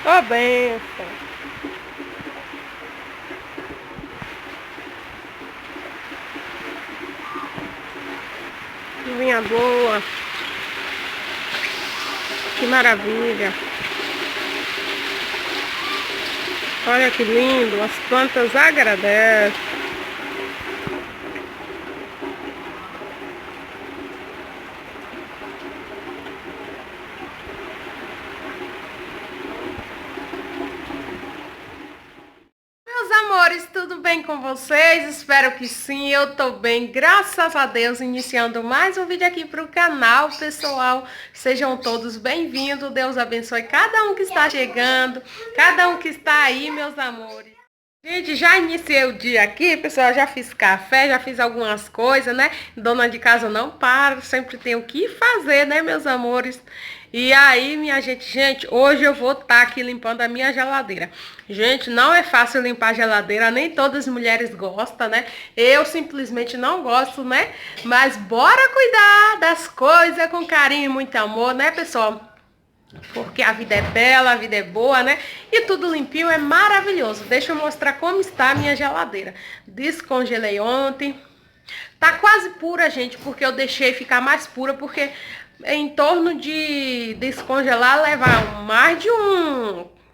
Ô, benção. Minha boa. Que maravilha. Olha que lindo. As plantas agradecem. Meus amores, tudo bem com vocês? Espero que sim, eu tô bem, graças a Deus, iniciando mais um vídeo aqui pro canal, pessoal. Sejam todos bem-vindos, Deus abençoe cada um que está chegando, cada um que está aí, meus amores. Gente, já iniciei o dia aqui, pessoal, já fiz café, já fiz algumas coisas, né? Dona de casa não para, sempre tem o que fazer, né, meus amores? E aí, minha gente, hoje eu vou estar aqui limpando a minha geladeira. Gente, não é fácil limpar a geladeira, nem todas as mulheres gostam, né? Eu simplesmente não gosto, né? Mas bora cuidar das coisas com carinho e muito amor, né, pessoal? Porque a vida é bela, a vida é boa, né? E tudo limpinho é maravilhoso. Deixa eu mostrar como está a minha geladeira. Descongelei ontem. Tá quase pura, gente, porque eu deixei ficar mais pura, porque em torno de descongelar leva mais de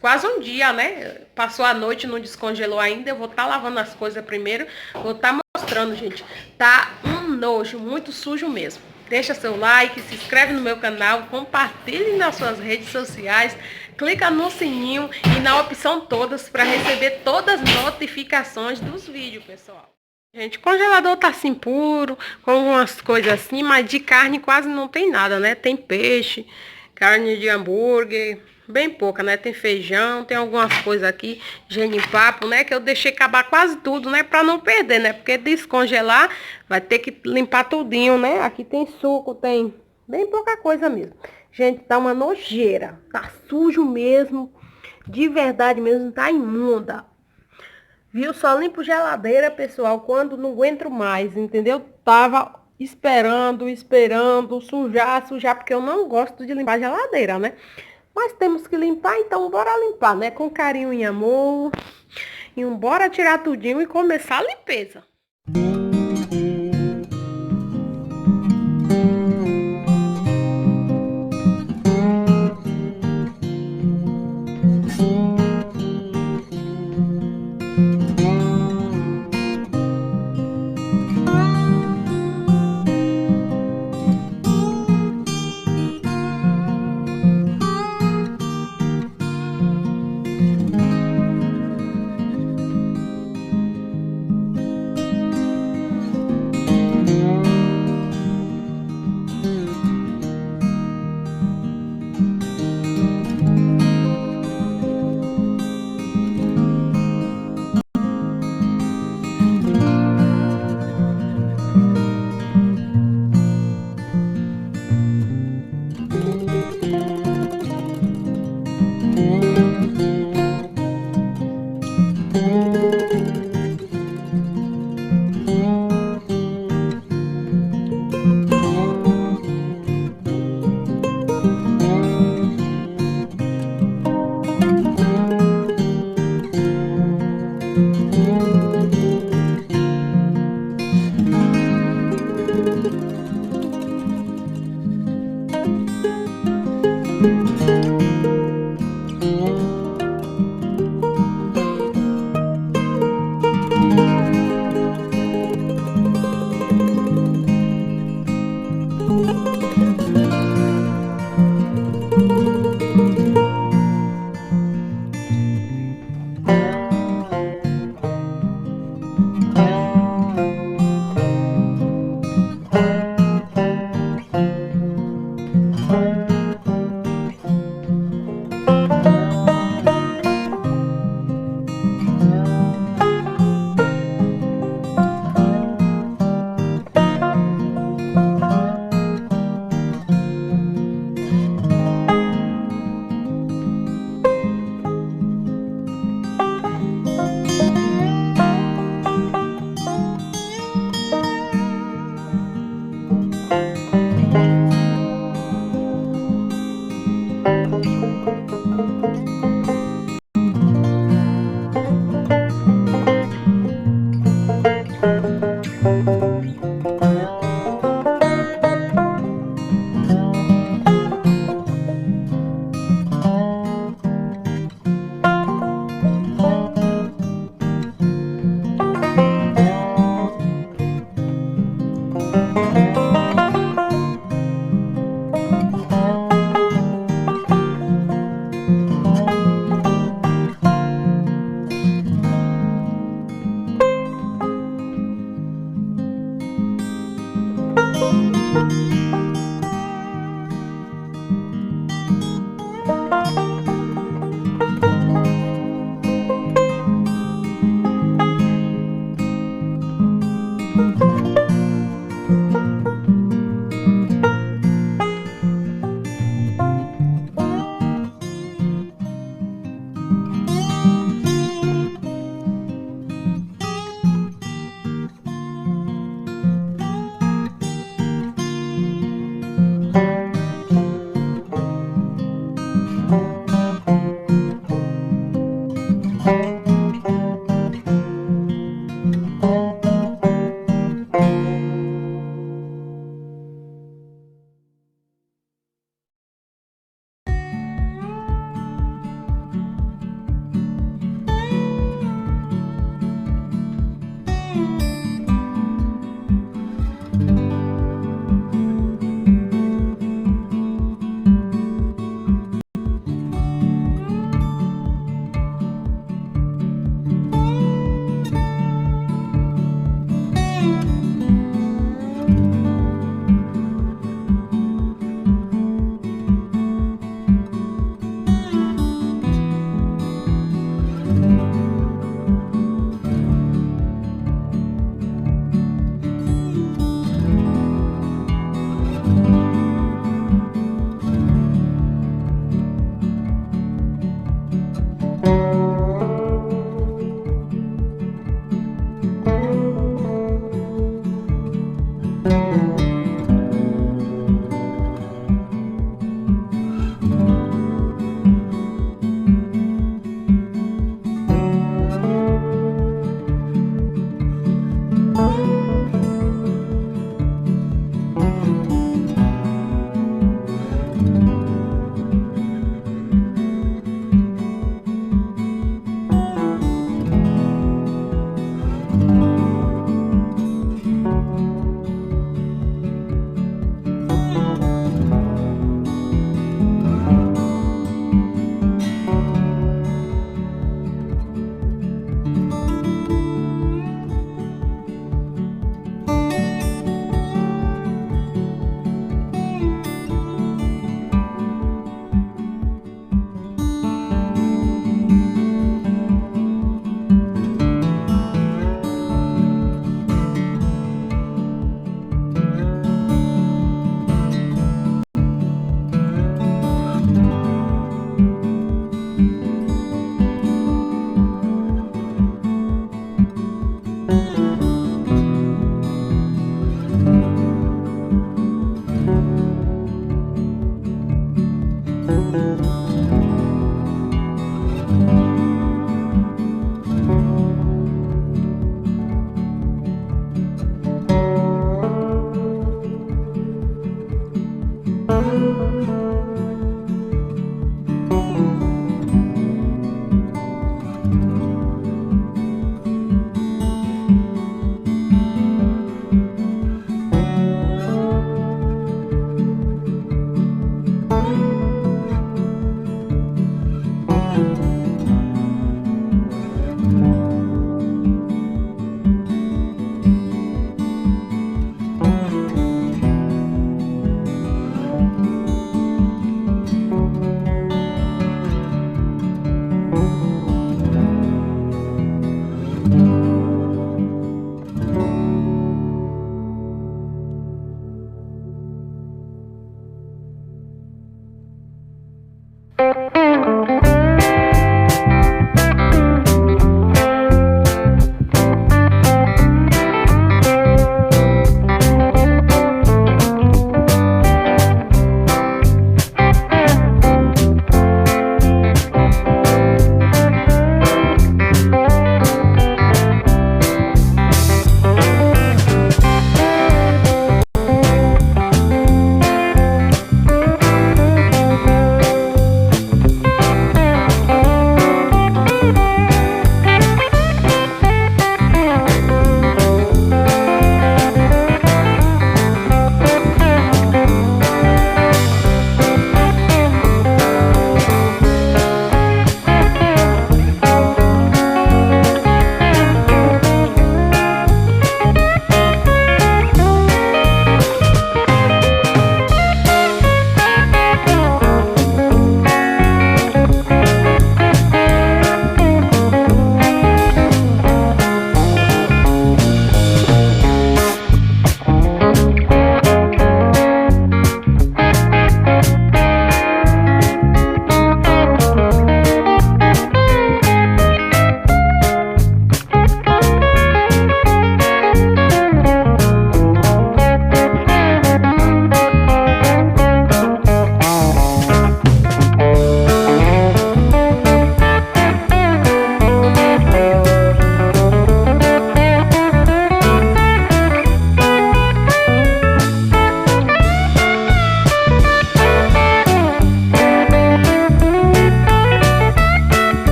quase um dia, né? Passou a noite, não descongelou ainda. Eu vou estar lavando as coisas primeiro. Vou estar mostrando, gente. Tá um nojo, muito sujo mesmo. Deixa seu like, se inscreve no meu canal, compartilhe nas suas redes sociais, clica no sininho e na opção todas para receber todas as notificações dos vídeos, pessoal. Gente, congelador tá assim puro, com algumas coisas assim, mas de carne quase não tem nada, né? Tem peixe, carne de hambúrguer, bem pouca, né? Tem feijão, tem algumas coisas aqui, genipapo, né? Que eu deixei acabar quase tudo, né? Pra não perder, né? Porque descongelar vai ter que limpar tudinho, né? Aqui tem suco, tem bem pouca coisa mesmo. Gente, tá uma nojeira, tá sujo mesmo, de verdade mesmo, tá imunda. Viu? Só limpo geladeira, pessoal, quando não aguento mais, entendeu? Tava esperando sujar, porque eu não gosto de limpar geladeira, né? Mas temos que limpar, então bora limpar, né? Com carinho e amor. E bora tirar tudinho e começar a limpeza.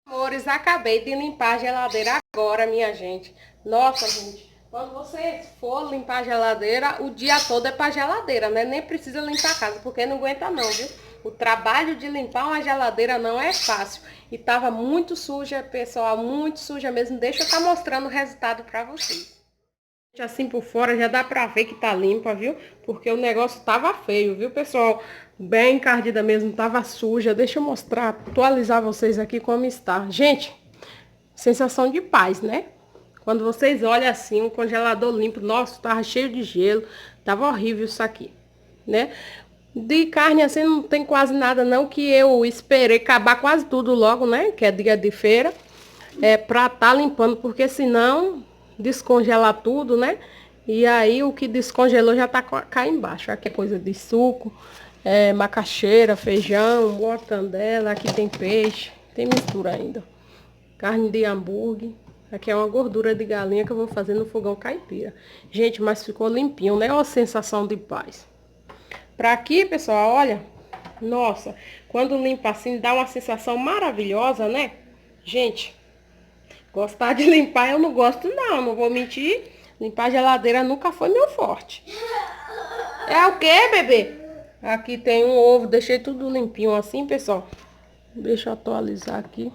Amores, acabei de limpar a geladeira agora, minha gente. Nossa, gente, quando você for limpar a geladeira, o dia todo é pra geladeira, né? Nem precisa limpar a casa, porque não aguenta não, viu? O trabalho de limpar uma geladeira não é fácil. E tava muito suja, pessoal, muito suja mesmo. Deixa eu estar mostrando o resultado para vocês. Assim por fora já dá pra ver que tá limpa, viu? Porque o negócio tava feio, viu, pessoal? Bem encardida mesmo, tava suja. Deixa eu mostrar, atualizar vocês aqui como está. Gente, sensação de paz, né? Quando vocês olham assim, um congelador limpo, nossa, tava cheio de gelo. Tava horrível isso aqui, né? De carne assim não tem quase nada não, que eu esperei acabar quase tudo logo, né? Que é dia de feira. Pra tá limpando, porque senão descongelar tudo, né? E aí o que descongelou já tá cá embaixo. Aqui é coisa de suco, macaxeira, feijão, mortandela, aqui tem peixe, tem mistura ainda. Carne de hambúrguer. Aqui é uma gordura de galinha que eu vou fazer no fogão caipira. Gente, mas ficou limpinho, né? Ó, sensação de paz. Pra aqui, pessoal, olha. Nossa, quando limpa assim dá uma sensação maravilhosa, né? Gente, gostar de limpar eu não gosto não vou mentir. Limpar a geladeira nunca foi meu forte. É o que, bebê? Aqui tem um ovo, deixei tudo limpinho assim, pessoal. Deixa eu atualizar aqui.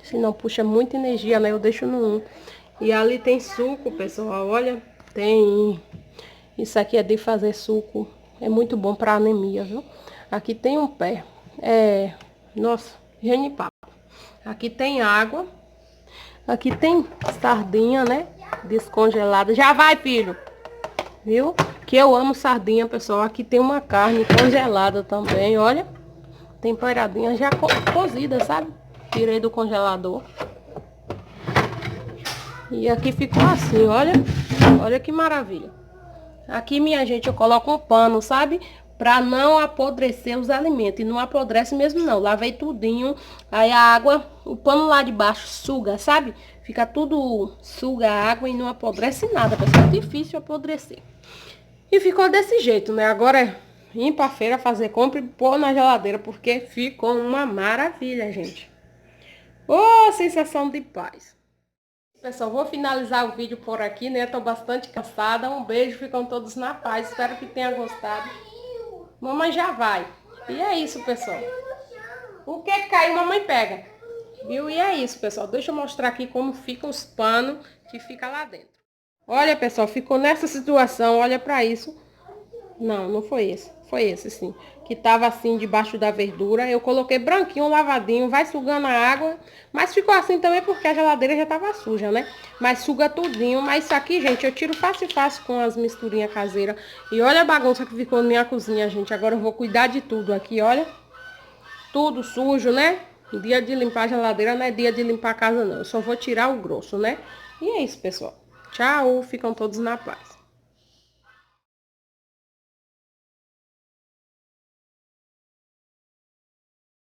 Senão puxa muita energia, né? Eu deixo no 1. E ali tem suco, pessoal, olha. Tem... Isso aqui é de fazer suco. É muito bom pra anemia, viu? Aqui tem um pé. Nossa, genipapo. Aqui tem água. Aqui tem sardinha, né? Descongelada. Já vai, filho. Viu? Que eu amo sardinha, pessoal. Aqui tem uma carne congelada também, olha. Temperadinha, já cozida, sabe? Tirei do congelador. E aqui ficou assim, olha. Olha que maravilha. Aqui, minha gente, eu coloco um pano, sabe? Pra não apodrecer os alimentos. E não apodrece mesmo não. Lavei tudinho. Aí a água, o pano lá de baixo suga, sabe? Fica tudo, suga a água e não apodrece nada, pessoal. É difícil apodrecer. E ficou desse jeito, né? Agora é ir pra feira fazer compra e pôr na geladeira. Porque ficou uma maravilha, gente. Ô, sensação de paz. Pessoal, vou finalizar o vídeo por aqui, né? Tô bastante cansada. Um beijo, ficam todos na paz. Espero que tenha gostado. Mamãe já vai. E é isso, pessoal. O que caiu, mamãe pega. Viu? E é isso, pessoal. Deixa eu mostrar aqui como ficam os panos que fica lá dentro. Olha, pessoal, ficou nessa situação. Olha pra isso. Não, não foi esse. Foi esse, sim. Que tava assim, debaixo da verdura. Eu coloquei branquinho, lavadinho. Vai sugando a água. Mas ficou assim também porque a geladeira já tava suja, né? Mas suga tudinho. Mas isso aqui, gente, eu tiro fácil e fácil com as misturinhas caseiras. E olha a bagunça que ficou na minha cozinha, gente. Agora eu vou cuidar de tudo aqui, olha. Tudo sujo, né? Dia de limpar a geladeira não é dia de limpar a casa, não. Eu só vou tirar o grosso, né? E é isso, pessoal. Tchau. Ficam todos na paz.